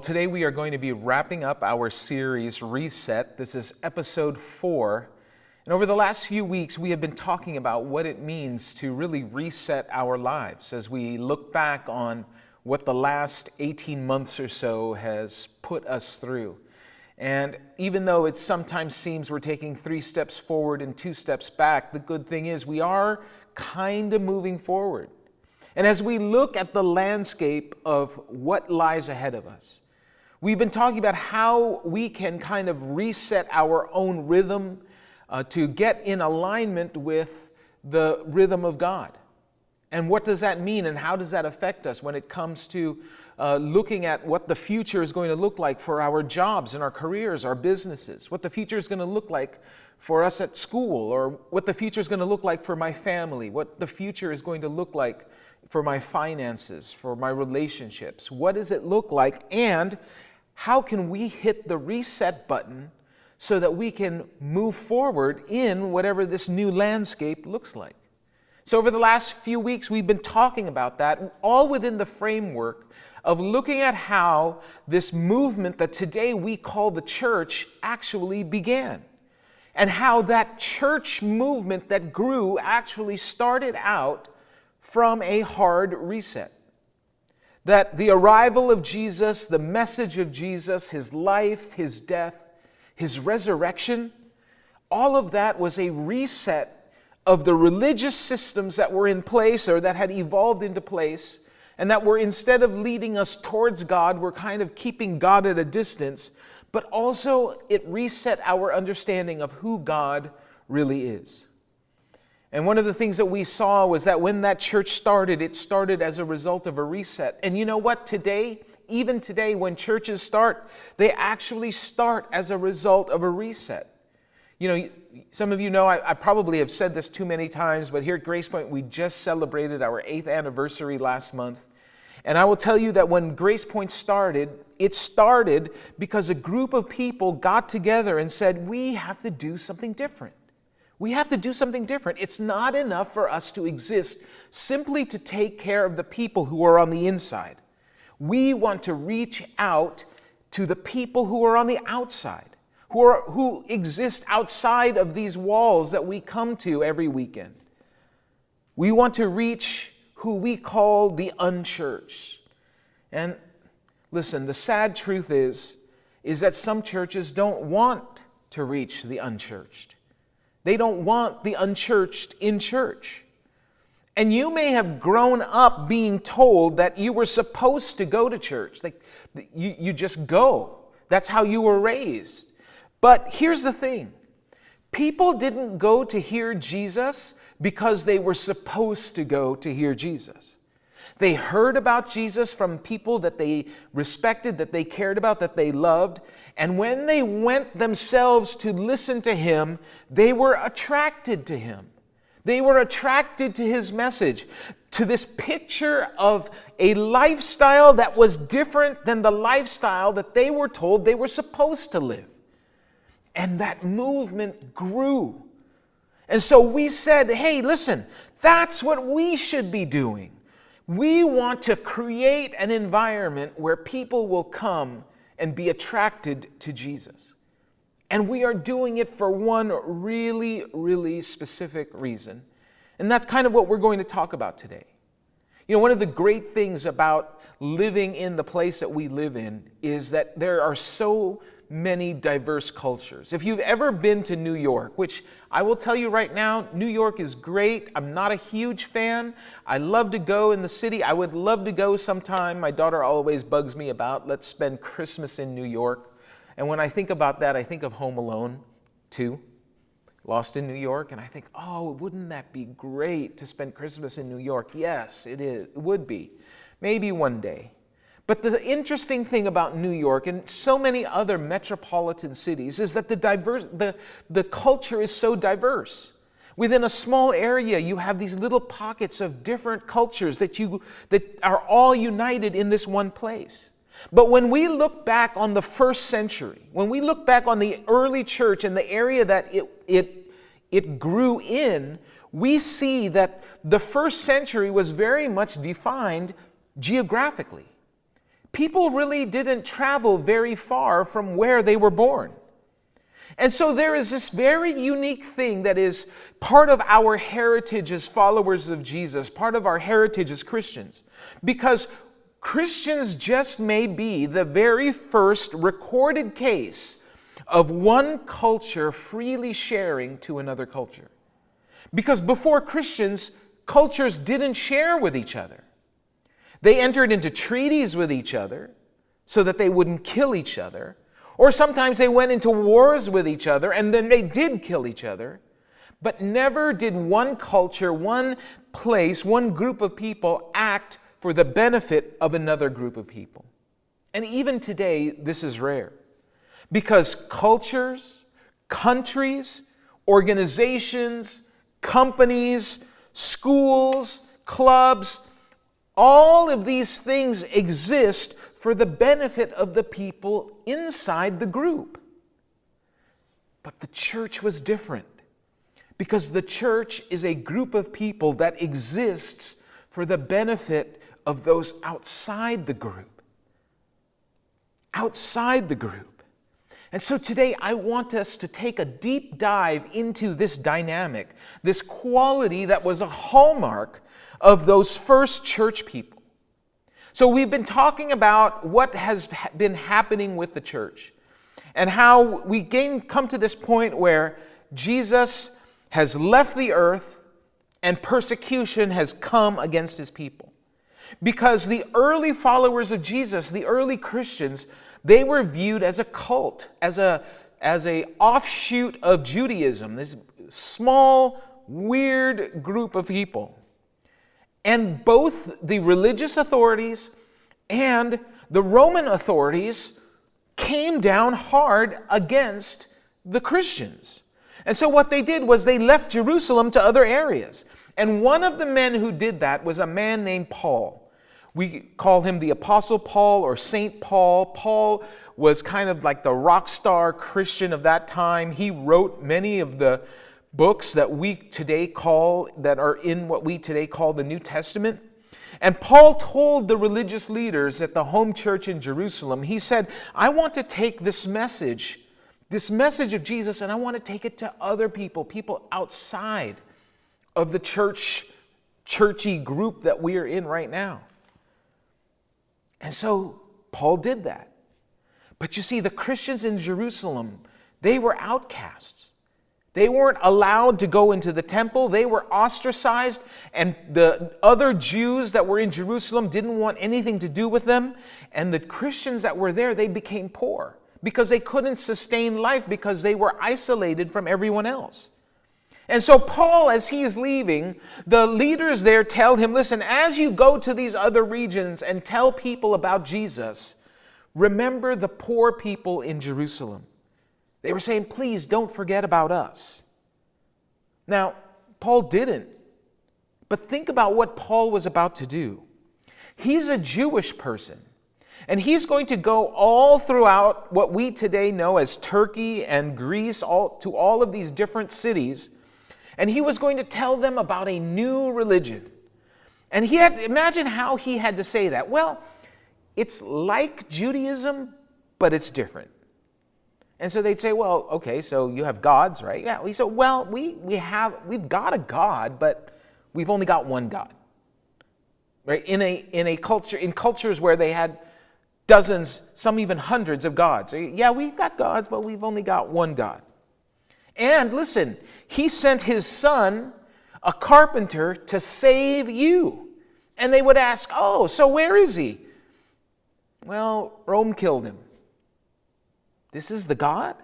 Well, today we are going to be wrapping up our series, Reset. This is episode 4. And over the last few weeks, we have been talking about what it means to really reset our lives as we look back on what the last 18 months or so has put us through. And even though it sometimes seems we're taking 3 steps forward and 2 steps back, the good thing is we are kind of moving forward. And as we look at the landscape of what lies ahead of us, we've been talking about how we can kind of reset our own rhythm to get in alignment with the rhythm of God. And what does that mean, and how does that affect us when it comes to looking at what the future is going to look like for our jobs and our careers, our businesses, what the future is going to look like for us at school, or what the future is going to look like for my family, what the future is going to look like for my finances, for my relationships. What does it look like, and how can we hit the reset button so that we can move forward in whatever this new landscape looks like? So over the last few weeks, we've been talking about that, all within the framework of looking at how this movement that today we call the church actually began, and how that church movement that grew actually started out from a hard reset. That the arrival of Jesus, the message of Jesus, his life, his death, his resurrection, all of that was a reset of the religious systems that were in place or that had evolved into place, and that were, instead of leading us towards God, were kind of keeping God at a distance, but also it reset our understanding of who God really is. And one of the things that we saw was that when that church started, it started as a result of a reset. And you know what? Today, even today, when churches start, they actually start as a result of a reset. You know, some of you know, I probably have said this too many times, but here at Gracepoint, we just celebrated our 8th anniversary last month. And I will tell you that when Gracepoint started, it started because a group of people got together and said, we have to do something different. We have to do something different. It's not enough for us to exist simply to take care of the people who are on the inside. We want to reach out to the people who are on the outside, who exist outside of these walls that we come to every weekend. We want to reach who we call the unchurched. And listen, the sad truth is that some churches don't want to reach the unchurched. They don't want the unchurched in church. And you may have grown up being told that you were supposed to go to church. Like you just go. That's how you were raised. But here's the thing. People didn't go to hear Jesus because they were supposed to go to hear Jesus. They heard about Jesus from people that they respected, that they cared about, that they loved. And when they went themselves to listen to him, they were attracted to him. They were attracted to his message, to this picture of a lifestyle that was different than the lifestyle that they were told they were supposed to live. And that movement grew. And so we said, hey, listen, that's what we should be doing. We want to create an environment where people will come and be attracted to Jesus. And we are doing it for one really, really specific reason. And that's kind of what we're going to talk about today. You know, one of the great things about living in the place that we live in is that there are so many diverse cultures. If you've ever been to New York, which I will tell you right now, New York is great. I'm not a huge fan. I love to go in the city. I would love to go sometime. My daughter always bugs me about, let's spend Christmas in New York. And when I think about that, I think of Home Alone 2, Lost in New York. And I think, oh, wouldn't that be great to spend Christmas in New York? Yes, it is. It would be. Maybe one day. But the interesting thing about New York and so many other metropolitan cities is that the culture is so diverse. Within a small area, you have these little pockets of different cultures that are all united in this one place. But when we look back on the first century, when we look back on the early church and the area that it grew in, we see that the first century was very much defined geographically. people really didn't travel very far from where they were born. And so there is this very unique thing that is part of our heritage as followers of Jesus, part of our heritage as Christians, because Christians just may be the very first recorded case of one culture freely sharing to another culture. Because before Christians, cultures didn't share with each other. They entered into treaties with each other so that they wouldn't kill each other. Or sometimes they went into wars with each other and then they did kill each other. But never did one culture, one place, one group of people act for the benefit of another group of people. And even today, this is rare. Because cultures, countries, organizations, companies, schools, clubs, all of these things exist for the benefit of the people inside the group. But the church was different, because the church is a group of people that exists for the benefit of those outside the group. Outside the group. And so today I want us to take a deep dive into this dynamic, this quality that was a hallmark of those first church people. So we've been talking about what has been happening with the church and how we come to this point where Jesus has left the earth and persecution has come against his people. Because the early followers of Jesus, the early Christians, they were viewed as a cult, as a offshoot of Judaism, this small, weird group of people. And both the religious authorities and the Roman authorities came down hard against the Christians. And so what they did was they left Jerusalem to other areas. And one of the men who did that was a man named Paul. We call him the Apostle Paul or Saint Paul. Paul was kind of like the rock star Christian of that time. He wrote many of the books that are in what we today call the New Testament. And Paul told the religious leaders at the home church in Jerusalem, he said, I want to take this message of Jesus, and I want to take it to other people outside of the churchy group that we are in right now. And so Paul did that. But you see, the Christians in Jerusalem, they were outcasts. They weren't allowed to go into the temple. They were ostracized, and the other Jews that were in Jerusalem didn't want anything to do with them. And the Christians that were there, they became poor because they couldn't sustain life because they were isolated from everyone else. And so Paul, as he is leaving, the leaders there tell him, listen, as you go to these other regions and tell people about Jesus, remember the poor people in Jerusalem. They were saying, please don't forget about us. Now, Paul didn't. But think about what Paul was about to do. He's a Jewish person. And he's going to go all throughout what we today know as Turkey and Greece, to all of these different cities. And he was going to tell them about a new religion. And imagine how he had to say that. Well, it's like Judaism, but it's different. And so they'd say, well, okay, so you have gods, right? Yeah. He said, well, we've got a God, but we've only got one God. Right? In cultures where they had dozens, some even hundreds of gods. Yeah, we've got gods, but we've only got one God. And listen, he sent his son, a carpenter, to save you. And they would ask, oh, so where is he? Well, Rome killed him. This is the God?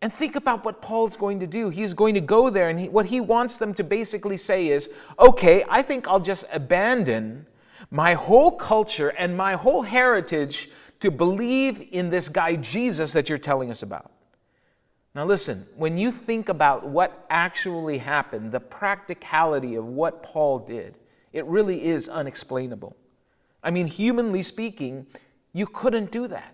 And think about what Paul's going to do. He's going to go there, and what he wants them to basically say is, okay, I think I'll just abandon my whole culture and my whole heritage to believe in this guy Jesus that you're telling us about. Now listen, when you think about what actually happened, the practicality of what Paul did, it really is unexplainable. I mean, humanly speaking, you couldn't do that.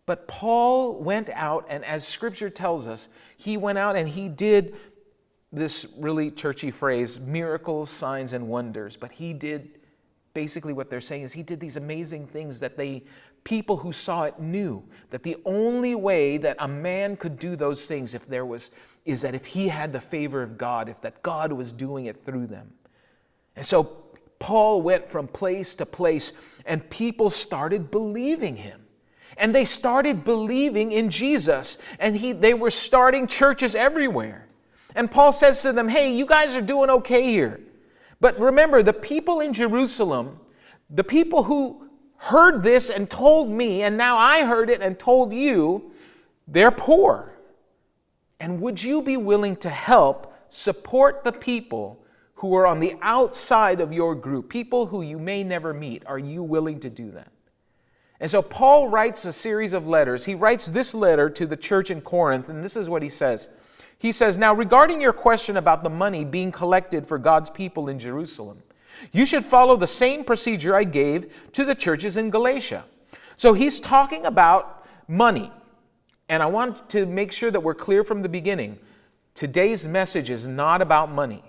But Paul went out, and as Scripture tells us, he went out and he did this really churchy phrase, miracles, signs, and wonders. But he did Basically what they're saying is he did these amazing things that people who saw it knew that the only way that a man could do those things is that if he had the favor of God, if that God was doing it through them. And so Paul went from place to place, and people started believing him. And they started believing in Jesus, and they were starting churches everywhere. And Paul says to them, hey, you guys are doing okay here. But remember, the people in Jerusalem, the people who heard this and told me, and now I heard it and told you, they're poor. And would you be willing to help support the people who are on the outside of your group, people who you may never meet? Are you willing to do that? And so Paul writes a series of letters. He writes this letter to the church in Corinth, and this is what he says. He says, now regarding your question about the money being collected for God's people in Jerusalem, you should follow the same procedure I gave to the churches in Galatia. So he's talking about money. And I want to make sure that we're clear from the beginning. Today's message is not about money.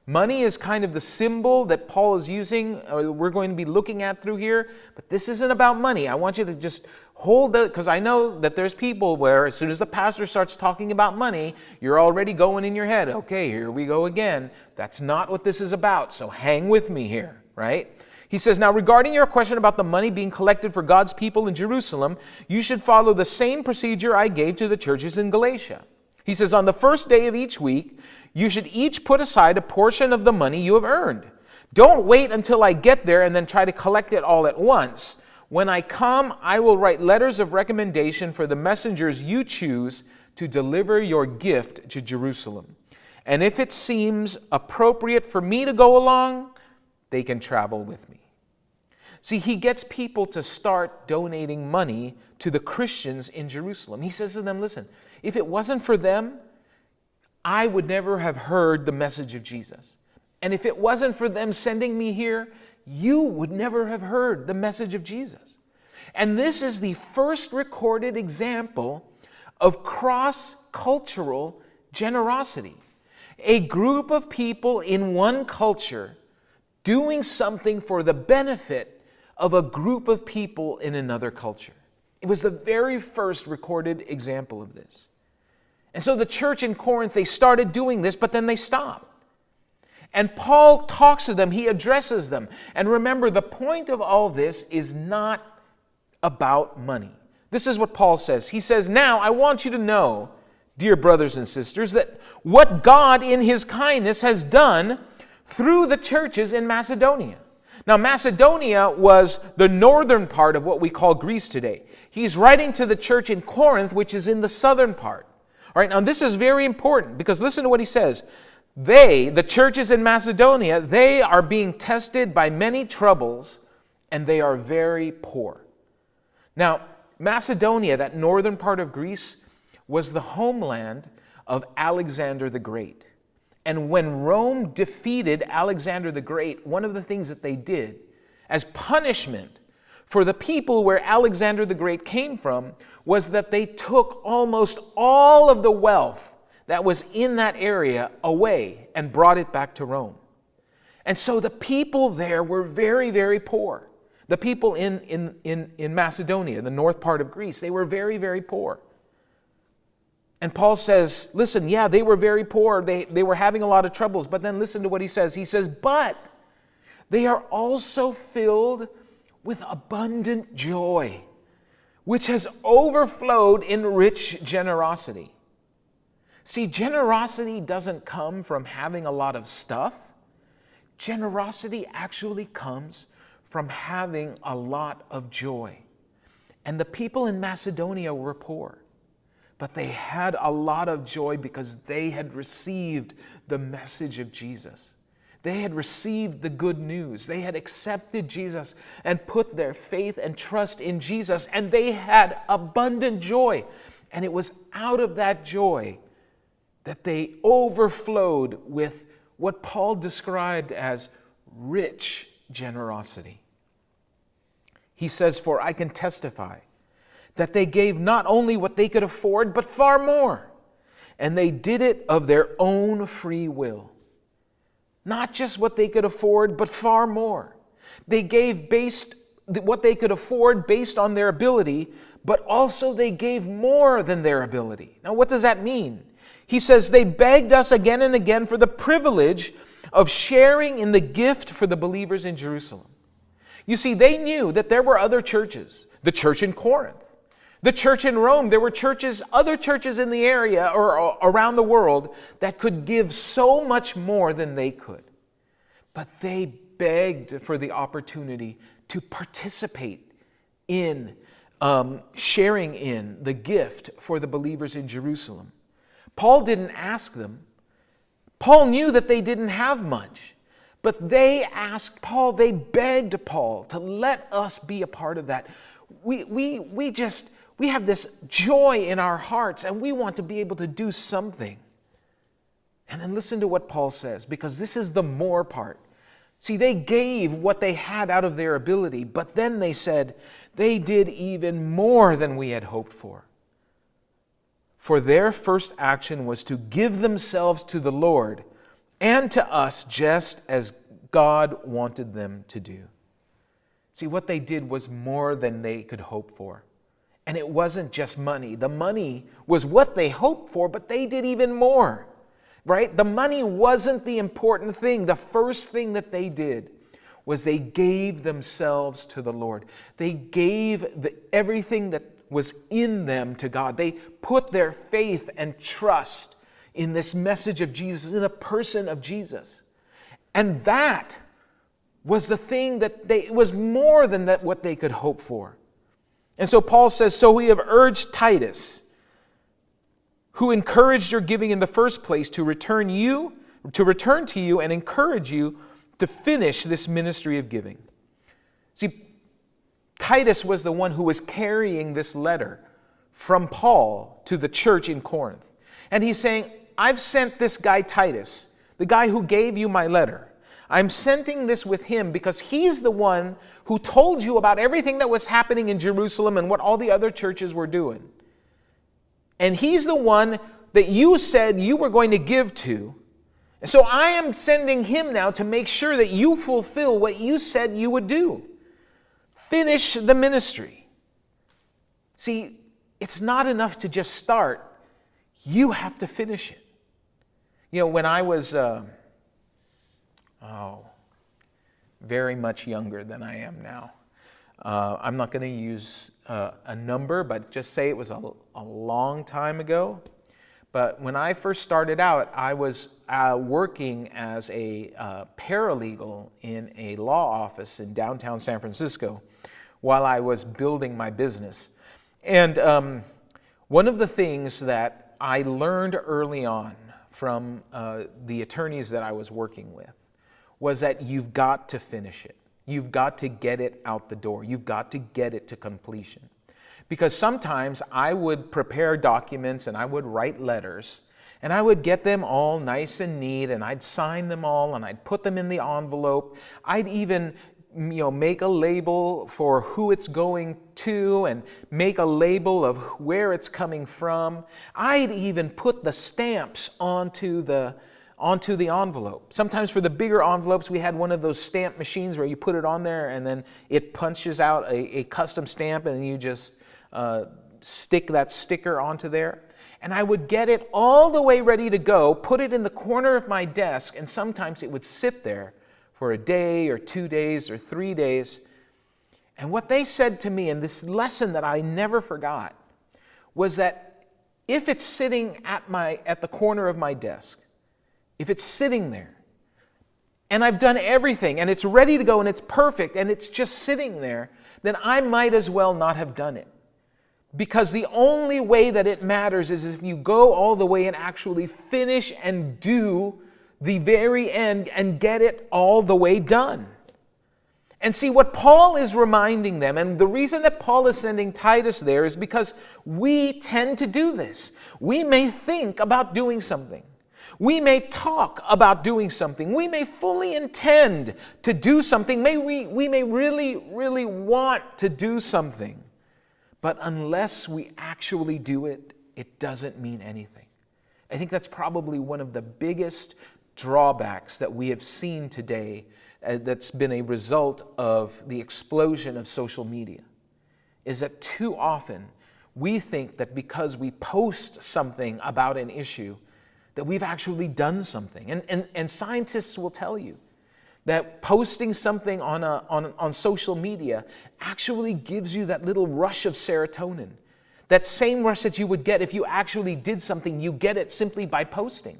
Money is kind of the symbol that Paul is using, or we're going to be looking at through here, but this isn't about money. I want you to just hold that, because I know that there's people where as soon as the pastor starts talking about money, you're already going in your head, okay, here we go again. That's not what this is about, so hang with me here, right? He says, now regarding your question about the money being collected for God's people in Jerusalem, you should follow the same procedure I gave to the churches in Galatia. He says, on the first day of each week, you should each put aside a portion of the money you have earned. Don't wait until I get there and then try to collect it all at once. When I come, I will write letters of recommendation for the messengers you choose to deliver your gift to Jerusalem. And if it seems appropriate for me to go along, they can travel with me. See, he gets people to start donating money to the Christians in Jerusalem. He says to them, listen, if it wasn't for them, I would never have heard the message of Jesus. And if it wasn't for them sending me here, you would never have heard the message of Jesus. And this is the first recorded example of cross-cultural generosity. A group of people in one culture doing something for the benefit of a group of people in another culture. It was the very first recorded example of this. And so the church in Corinth, they started doing this, but then they stopped. And Paul talks to them, he addresses them. And remember, the point of all this is not about money. This is what Paul says. He says, now I want you to know, dear brothers and sisters, that what God in his kindness has done through the churches in Macedonia. Now, Macedonia was the northern part of what we call Greece today. He's writing to the church in Corinth, which is in the southern part. All right, now this is very important because listen to what he says. The churches in Macedonia, they are being tested by many troubles, and they are very poor. Now, Macedonia, that northern part of Greece, was the homeland of Alexander the Great. And when Rome defeated Alexander the Great, one of the things that they did as punishment for the people where Alexander the Great came from was that they took almost all of the wealth that was in that area away and brought it back to Rome. And so the people there were very, very poor. The people in Macedonia, the north part of Greece, they were very, very poor. And Paul says, listen, yeah, they were very poor. They were having a lot of troubles. But then listen to what he says. He says, but they are also filled with abundant joy, which has overflowed in rich generosity. See, generosity doesn't come from having a lot of stuff. Generosity actually comes from having a lot of joy. And the people in Macedonia were poor, but they had a lot of joy because they had received the message of Jesus. They had received the good news. They had accepted Jesus and put their faith and trust in Jesus, and they had abundant joy. And it was out of that joy that they overflowed with what Paul described as rich generosity. He says, for I can testify that they gave not only what they could afford, but far more. And they did it of their own free will. Not just what they could afford, but far more. They gave based what they could afford based on their ability, but also they gave more than their ability. Now, what does that mean? He says they begged us again and again for the privilege of sharing in the gift for the believers in Jerusalem. You see, they knew that there were other churches, the church in Corinth, the church in Rome. There were churches, other churches in the area or around the world that could give so much more than they could. But they begged for the opportunity to participate in sharing in the gift for the believers in Jerusalem. Paul didn't ask them. Paul knew that they didn't have much, but they asked Paul, they begged Paul to let us be a part of that. We have this joy in our hearts, and we want to be able to do something. And then listen to what Paul says, because this is the more part. See, they gave what they had out of their ability, but then they said they did even more than we had hoped for. For their first action was to give themselves to the Lord and to us just as God wanted them to do. See, what they did was more than they could hope for. And it wasn't just money. The money was what they hoped for, but they did even more. Right? The money wasn't the important thing. The first thing that they did was they gave themselves to the Lord. They gave everything that was in them to God. They put their faith and trust in this message of Jesus, in the person of Jesus. And that was the thing that it was more than that what they could hope for. And so Paul says, so we have urged Titus, who encouraged your giving in the first place, to return to you and encourage you to finish this ministry of giving. See, Titus was the one who was carrying this letter from Paul to the church in Corinth. And he's saying, I've sent this guy Titus, the guy who gave you my letter. I'm sending this with him because he's the one who told you about everything that was happening in Jerusalem and what all the other churches were doing. And he's the one that you said you were going to give to. And so I am sending him now to make sure that you fulfill what you said you would do. Finish the ministry. See, it's not enough to just start. You have to finish it. You know, when I was very much younger than I am now, I'm not going to use a number, but just say it was a long time ago. But when I first started out, I was working as a paralegal in a law office in downtown San Francisco while I was building my business. And one of the things that I learned early on from the attorneys that I was working with was that you've got to finish it. You've got to get it out the door. You've got to get it to completion. Because sometimes I would prepare documents and I would write letters and I would get them all nice and neat and I'd sign them all and I'd put them in the envelope. I'd even make a label for who it's going to and make a label of where it's coming from. I'd even put the stamps onto the envelope. Sometimes for the bigger envelopes, we had one of those stamp machines where you put it on there and then it punches out a custom stamp and you just stick that sticker onto there. And I would get it all the way ready to go, put it in the corner of my desk, and sometimes it would sit there for a day or 2 days or 3 days. And what they said to me, and this lesson that I never forgot, was that if it's sitting at the corner of my desk, if it's sitting there, and I've done everything, and it's ready to go, and it's perfect, and it's just sitting there, then I might as well not have done it. Because the only way that it matters is if you go all the way and actually finish and do the very end and get it all the way done. And see, what Paul is reminding them, and the reason that Paul is sending Titus there is because we tend to do this. We may think about doing something. We may talk about doing something. We may fully intend to do something. We may really, really want to do something. But unless we actually do it, it doesn't mean anything. I think that's probably one of the biggest drawbacks that we have seen today that's been a result of the explosion of social media is that too often we think that because we post something about an issue that we've actually done something. And scientists will tell you that posting something on social media actually gives you that little rush of serotonin. That same rush that you would get if you actually did something, you get it simply by posting.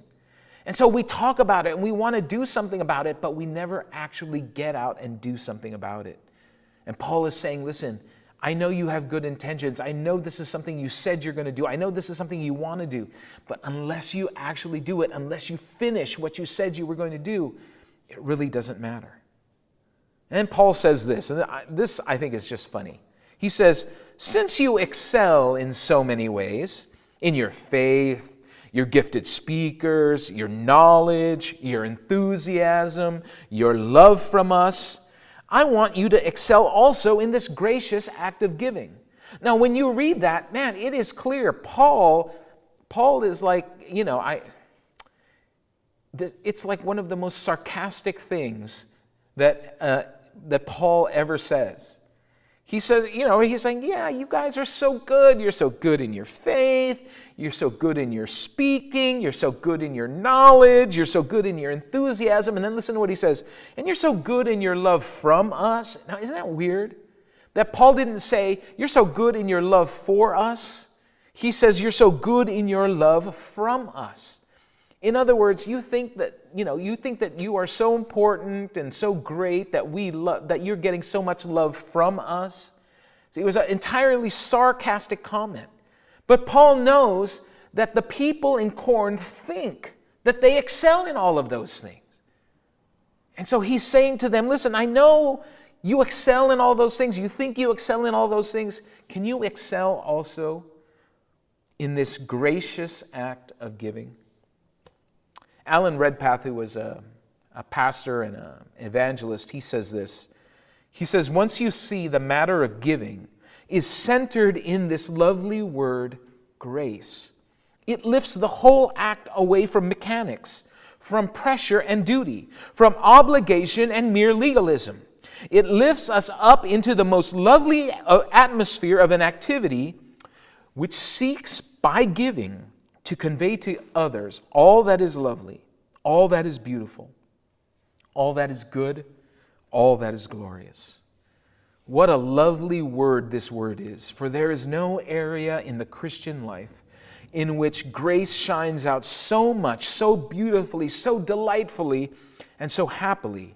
And so we talk about it and we want to do something about it, but we never actually get out and do something about it. And Paul is saying, listen, I know you have good intentions. I know this is something you said you're going to do. I know this is something you want to do. But unless you actually do it, unless you finish what you said you were going to do, it really doesn't matter. And Paul says this, and this I think is just funny. He says, since you excel in so many ways, in your faith, your gifted speakers, your knowledge, your enthusiasm, your love from us, I want you to excel also in this gracious act of giving. Now, when you read that, man, it is clear. Paul is like, it's like one of the most sarcastic things that Paul ever says. He says, he's saying, yeah, you guys are so good. You're so good in your faith. You're so good in your speaking. You're so good in your knowledge. You're so good in your enthusiasm. And then listen to what he says. And you're so good in your love from us. Now, isn't that weird? That Paul didn't say, you're so good in your love for us. He says, you're so good in your love from us. In other words, you think that you are so important and so great that you're getting so much love from us. See, it was an entirely sarcastic comment. But Paul knows that the people in Corinth think that they excel in all of those things. And so he's saying to them, listen, I know you excel in all those things. You think you excel in all those things. Can you excel also in this gracious act of giving? Alan Redpath, who was a pastor and an evangelist, he says this. He says, once you see the matter of giving is centered in this lovely word, grace, it lifts the whole act away from mechanics, from pressure and duty, from obligation and mere legalism. It lifts us up into the most lovely atmosphere of an activity which seeks by giving to convey to others all that is lovely, all that is beautiful, all that is good, all that is glorious. What a lovely word this word is, for there is no area in the Christian life in which grace shines out so much, so beautifully, so delightfully, and so happily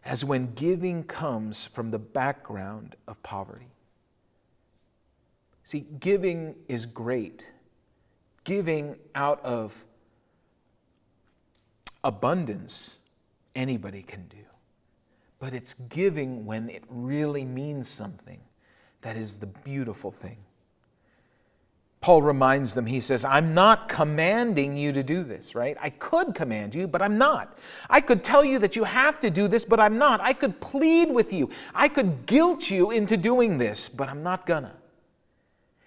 as when giving comes from the background of poverty. See, giving is great. Giving out of abundance, anybody can do. But it's giving when it really means something that is the beautiful thing. Paul reminds them, he says, I'm not commanding you to do this, right? I could command you, but I'm not. I could tell you that you have to do this, but I'm not. I could plead with you. I could guilt you into doing this, but I'm not gonna.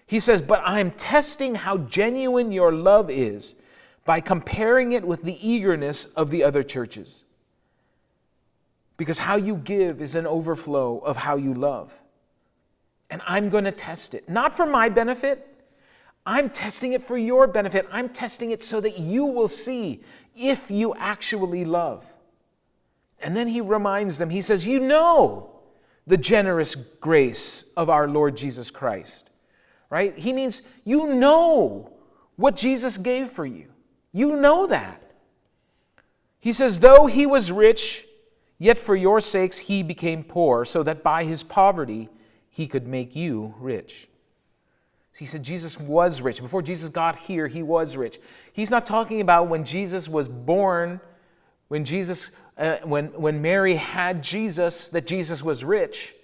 He says, but I'm testing how genuine your love is by comparing it with the eagerness of the other churches. Because how you give is an overflow of how you love. And I'm going to test it. Not for my benefit. I'm testing it for your benefit. I'm testing it so that you will see if you actually love. And then he reminds them, he says, you know the generous grace of our Lord Jesus Christ. Right? He means you know what Jesus gave for you. You know that. He says, though he was rich, yet for your sakes he became poor, so that by his poverty he could make you rich. So he said Jesus was rich. Before Jesus got here, he was rich. He's not talking about when Jesus was born, when Mary had Jesus, that Jesus was rich.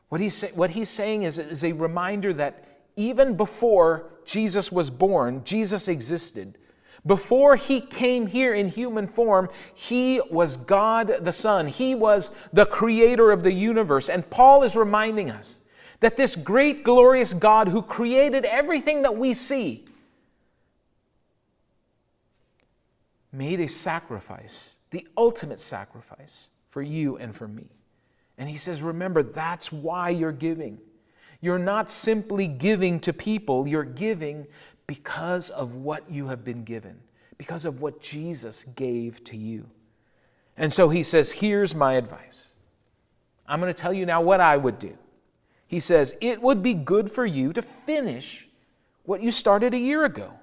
What he's saying is a reminder that even before Jesus was born, Jesus existed. Before he came here in human form, he was God the Son. He was the creator of the universe. And Paul is reminding us that this great, glorious God who created everything that we see, made a sacrifice, the ultimate sacrifice for you and for me. And he says, remember, that's why you're giving. You're not simply giving to people, you're giving because of what you have been given, because of what Jesus gave to you. And so he says, here's my advice. I'm going to tell you now what I would do. He says, it would be good for you to finish what you started a year ago.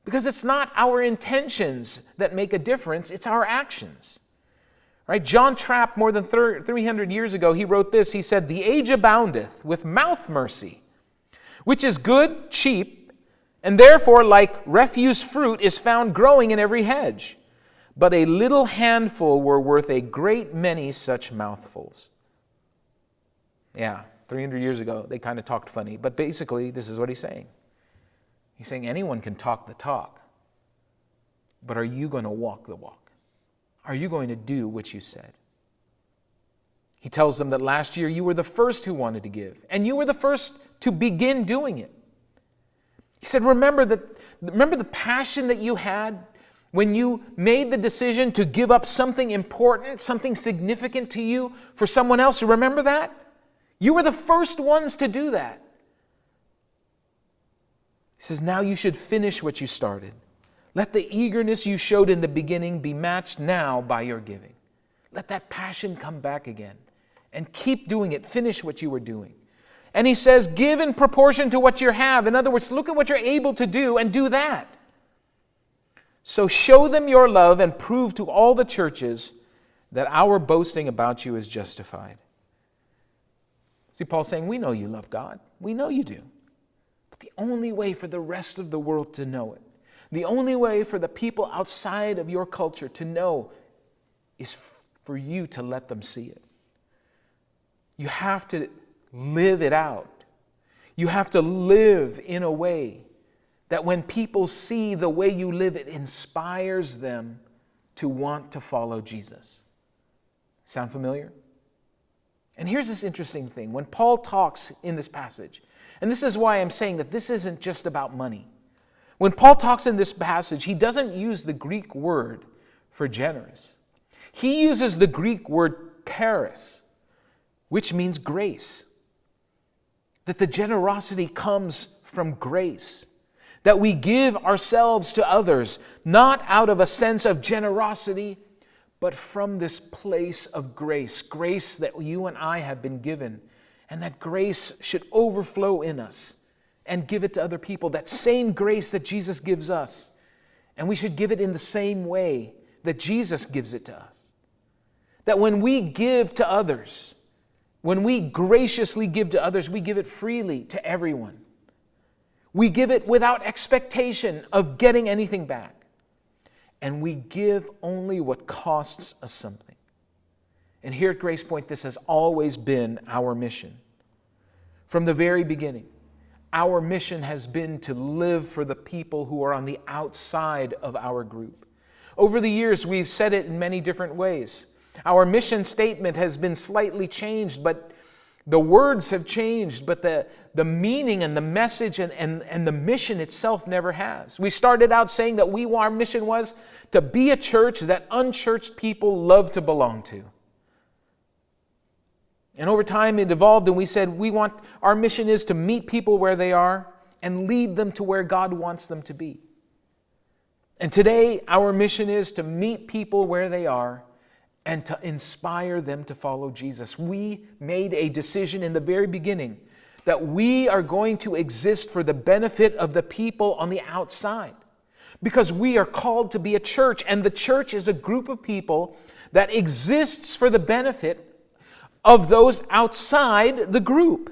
Because it's not our intentions that make a difference, it's our actions. Right? John Trapp, more than 300 years ago, he wrote this. He said, the age aboundeth with mouth mercy, which is good, cheap, and therefore, like refuse fruit, is found growing in every hedge. But a little handful were worth a great many such mouthfuls. Yeah, 300 years ago, they kind of talked funny. But basically, this is what he's saying. He's saying anyone can talk the talk, but are you going to walk the walk? Are you going to do what you said? He tells them that last year you were the first who wanted to give, and you were the first to begin doing it. He said, remember the passion that you had when you made the decision to give up something important, something significant to you for someone else. Remember that? You were the first ones to do that. He says, now you should finish what you started. Let the eagerness you showed in the beginning be matched now by your giving. Let that passion come back again. And keep doing it. Finish what you were doing. And he says, give in proportion to what you have. In other words, look at what you're able to do and do that. So show them your love and prove to all the churches that our boasting about you is justified. See, Paul's saying, we know you love God. We know you do. But the only way for the rest of the world to know it, the only way for the people outside of your culture to know is for you to let them see it. You have to live it out. You have to live in a way that when people see the way you live, it inspires them to want to follow Jesus. Sound familiar? And here's this interesting thing. When Paul talks in this passage, and this is why I'm saying that this isn't just about money. When Paul talks in this passage, he doesn't use the Greek word for generous. He uses the Greek word charis, which means grace. That the generosity comes from grace. That we give ourselves to others, not out of a sense of generosity, but from this place of grace. Grace that you and I have been given. And that grace should overflow in us and give it to other people. That same grace that Jesus gives us. And we should give it in the same way that Jesus gives it to us. That when we give to others, when we graciously give to others, we give it freely to everyone. We give it without expectation of getting anything back. And we give only what costs us something. And here at Gracepoint, this has always been our mission. From the very beginning, our mission has been to live for the people who are on the outside of our group. Over the years, we've said it in many different ways. Our mission statement has been slightly changed, but the words have changed, but the meaning and the message and the mission itself never has. We started out saying that our mission was to be a church that unchurched people love to belong to. And over time it evolved and we said our mission is to meet people where they are and lead them to where God wants them to be. And today our mission is to meet people where they are and to inspire them to follow Jesus. We made a decision in the very beginning that we are going to exist for the benefit of the people on the outside. Because we are called to be a church, and the church is a group of people that exists for the benefit of those outside the group.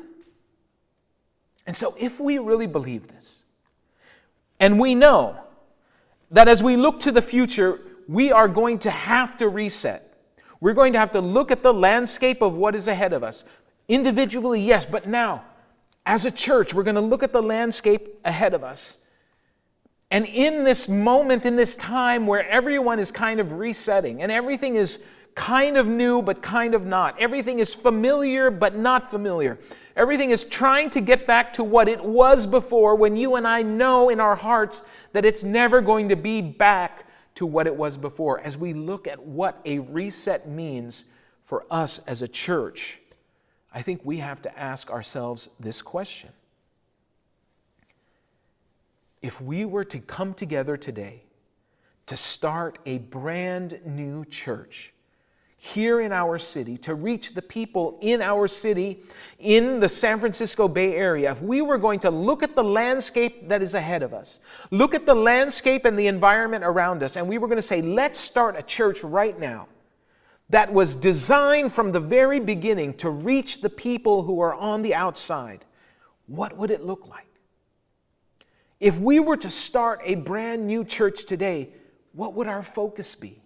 And so if we really believe this, and we know that as we look to the future, we are going to have to reset. We're going to have to look at the landscape of what is ahead of us. Individually, yes, but now, as a church, we're going to look at the landscape ahead of us. And in this moment, in this time where everyone is kind of resetting, and everything is kind of new, but kind of not. Everything is familiar, but not familiar. Everything is trying to get back to what it was before, when you and I know in our hearts that it's never going to be back to what it was before, as we look at what a reset means for us as a church, I think we have to ask ourselves this question. If we were to come together today to start a brand new church here in our city, to reach the people in our city, in the San Francisco Bay Area, if we were going to look at the landscape that is ahead of us, look at the landscape and the environment around us, and we were going to say, let's start a church right now that was designed from the very beginning to reach the people who are on the outside, what would it look like? If we were to start a brand new church today, what would our focus be?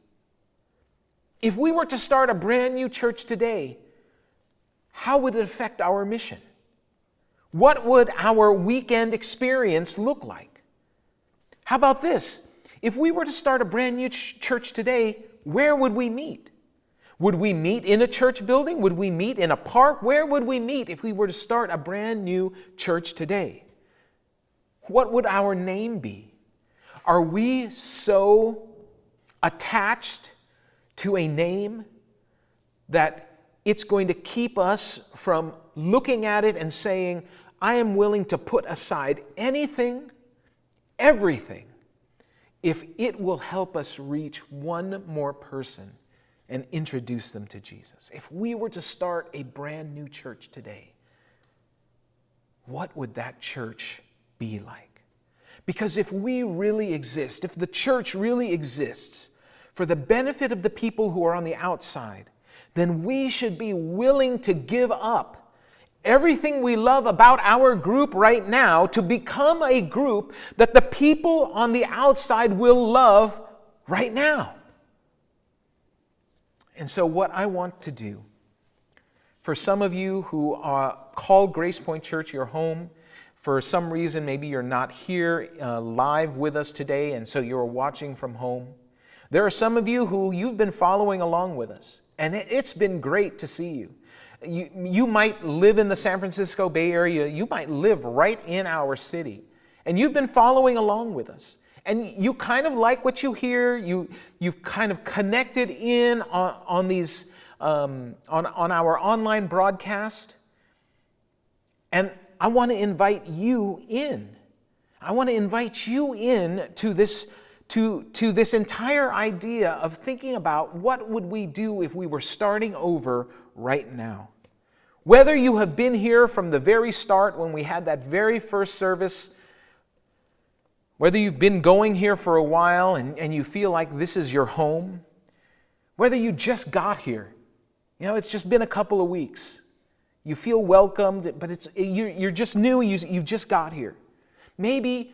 If we were to start a brand new church today, how would it affect our mission? What would our weekend experience look like? How about this? If we were to start a brand new church today, where would we meet? Would we meet in a church building? Would we meet in a park? Where would we meet if we were to start a brand new church today? What would our name be? Are we so attached to a name that it's going to keep us from looking at it and saying, I am willing to put aside anything, everything, if it will help us reach one more person and introduce them to Jesus? If we were to start a brand new church today, what would that church be like? Because if we really exist, if the church really exists for the benefit of the people who are on the outside, then we should be willing to give up everything we love about our group right now to become a group that the people on the outside will love right now. And so what I want to do, for some of you who call Gracepoint Church your home, for some reason maybe you're not here live with us today and so you're watching from home. There are some of you who you've been following along with us, and it's been great to see you. You might live in the San Francisco Bay Area. You might live right in our city, and you've been following along with us. And you kind of like what you hear. You've kind of connected in on these on our online broadcast, and I want to invite you in. I want to invite you in to this entire idea of thinking about what would we do if we were starting over right now. Whether you have been here from the very start when we had that very first service, whether you've been going here for a while and you feel like this is your home, whether you just got here, it's just been a couple of weeks. You feel welcomed, but you're just new, you've just got here. Maybe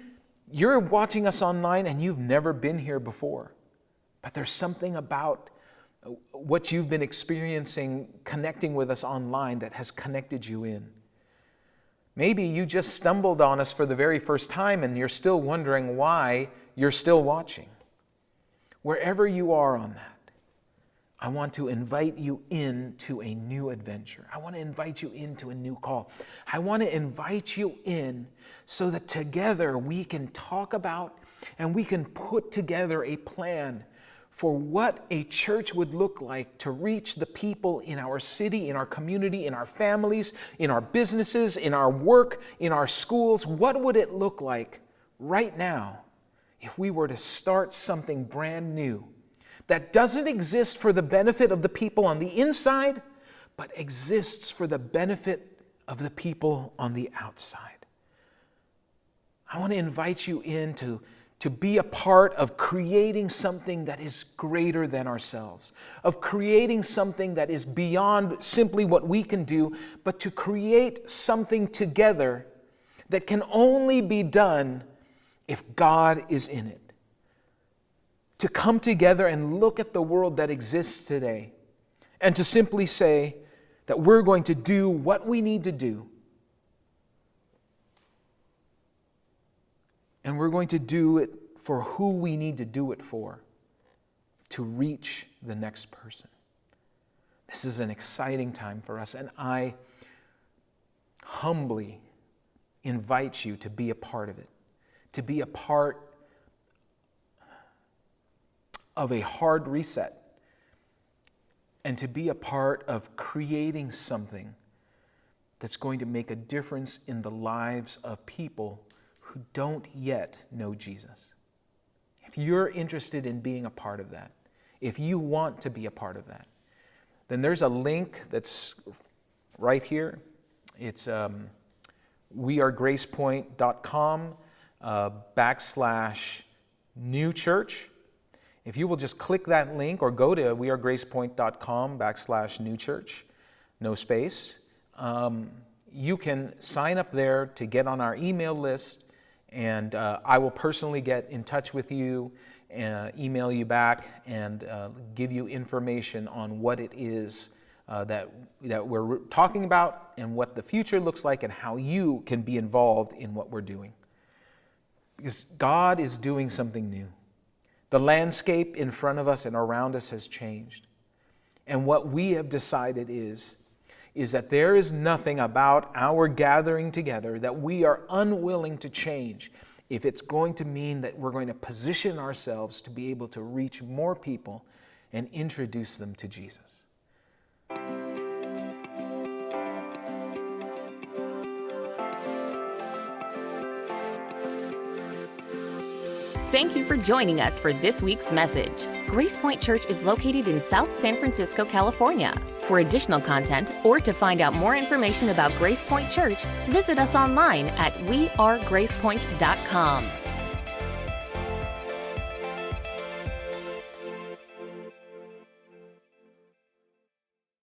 you're watching us online and you've never been here before, but there's something about what you've been experiencing connecting with us online that has connected you in. Maybe you just stumbled on us for the very first time and you're still wondering why you're still watching. Wherever you are on that, I want to invite you into a new adventure. I want to invite you into a new call. I want to invite you in so that together we can talk about and we can put together a plan for what a church would look like to reach the people in our city, in our community, in our families, in our businesses, in our work, in our schools. What would it look like right now if we were to start something brand new that doesn't exist for the benefit of the people on the inside, but exists for the benefit of the people on the outside? I want to invite you in to be a part of creating something that is greater than ourselves, of creating something that is beyond simply what we can do, but to create something together that can only be done if God is in it. To come together and look at the world that exists today and to simply say that we're going to do what we need to do. And we're going to do it for who we need to do it for, to reach the next person. This is an exciting time for us, and I humbly invite you to be a part of it, to be a part of a hard reset and to be a part of creating something that's going to make a difference in the lives of people who don't yet know Jesus. If you're interested in being a part of that, if you want to be a part of that, then there's a link that's right here. It's rearview.com /new church. If you will just click that link or go to wearegracepoint.com /new church, no space, you can sign up there to get on our email list, and I will personally get in touch with you, email you back, and give you information on what it is that we're talking about and what the future looks like and how you can be involved in what we're doing. Because God is doing something new. The landscape in front of us and around us has changed. And what we have decided is that there is nothing about our gathering together that we are unwilling to change if it's going to mean that we're going to position ourselves to be able to reach more people and introduce them to Jesus. Thank you for joining us for this week's message. Gracepoint Church is located in South San Francisco, California. For additional content or to find out more information about Gracepoint Church, visit us online at wearegracepoint.com.